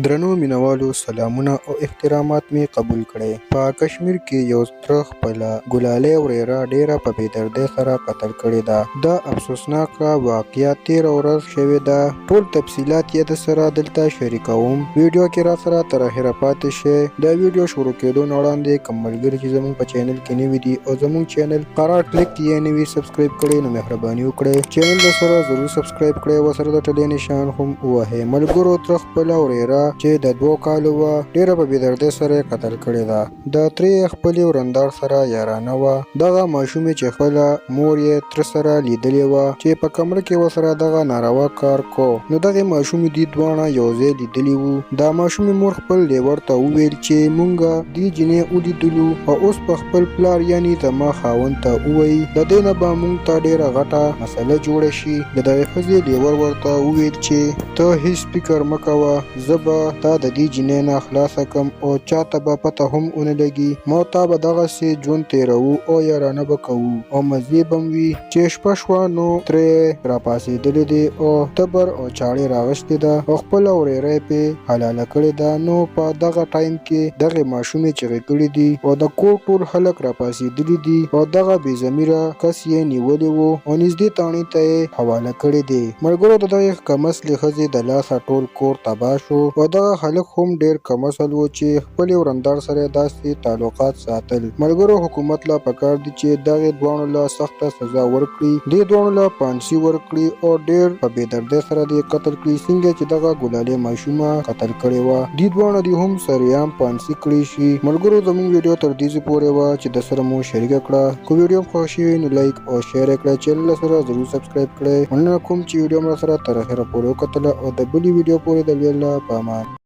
درنو مینوالو سلامونه او احترامات می قبول کړئ. په کشمیر کې یو تره خپله ګلالۍ ورېره ډېره په بېدردۍ سره قتل کړې ده. دا افسوسناکه واقعه تېره ورځ شوې ده. ټول تفصیلات یې درسره دلته شریکوم. ویډیو کې راسره تر اخره پاتې شئ. دا ویډیو شروع کېدو نه وړاندې کوم ملګري چې زموږ په چینل کې نوي دي او زموږ چینل قرار کلیک یې نه وي سبسکرایب کړئ نو مهرباني وکړئ چینل درسره ضرور سبسکرایب کړئ او سره د ټلۍ نشان هم ووهئ. ملګرو تره خپله ورېره چې د 2 کالو وه ډېره په بېدردۍ سره یې قتل کړې ده. د ترې خپلې ورندار سره یارانه وه. دغه ماشومې چې خپله مور یې تره سره لیدلې وه چې په کمره کې ورسره دغه ناروا کار کو نو دغې ماشومې دوی دواړه یو ځای لیدلي وو. دا ماشومې مور خپل لیور ته وویل چې مونږه دې جینۍ ولیدلو او اوس په خپل پلار یعنې زما خاوند ته ووایي د دې نه به مونږ ته ډېره غټه مسله جوړه شي. د دغې ښځې لیور ورته وویل چې ته هېڅ فکر مه کوه زه به تا د دې جینۍ نه خلاصه کړم او چاته به پته هم ونه لګي. ما تا به دغسې ژوند تېروو او یارانه به کوو او مزې به م وي. چې شپه شوه نو تره یې راپاڅېدلی دی او تبر او چاړې راغوښتې ده او خپله ورېره یې پرې حلاله کړې ده. نو په دغه ټایم کې دغې ماشومې چغې کړې دي او د کور ټول خلک راپاڅېدلي دي او دغه بې ضمیره کس یې نیولی و او نږدې تاڼۍ ته یې حواله کړی دی. ملګرو د دغې کمسلې ښځې د لاسه ټول کور تباه شو او دغه خلک هم ډېر کم اصل وو چې خپلې ورندار سره داسې تعلقات ساتل. ملګرو حکومت لا پکار دي چې دغې دواړو له سخته سزا ورکړي. دې دواړو له پانسي ورکړي او ډېر په بېدردۍ سره دې قتل کړي څنګه چې دغه ګلالۍ ماشومه قتل کړې وه. دې دواړه دې هم سریعام پانسي کړي شي. ملګرو زموږ ویډیو تر دې پورې وه چې درسره مو شریکه کړه. که ویډیو م خوښ شوي نو لایک او شیر یې کړئ. چینل سره ضرور سبسکرایب کړئ. مننه کوم چې ویډیو م راسره تر اخره پورې وکتله او د بلې ویډیو پورې د لیدلو په امان.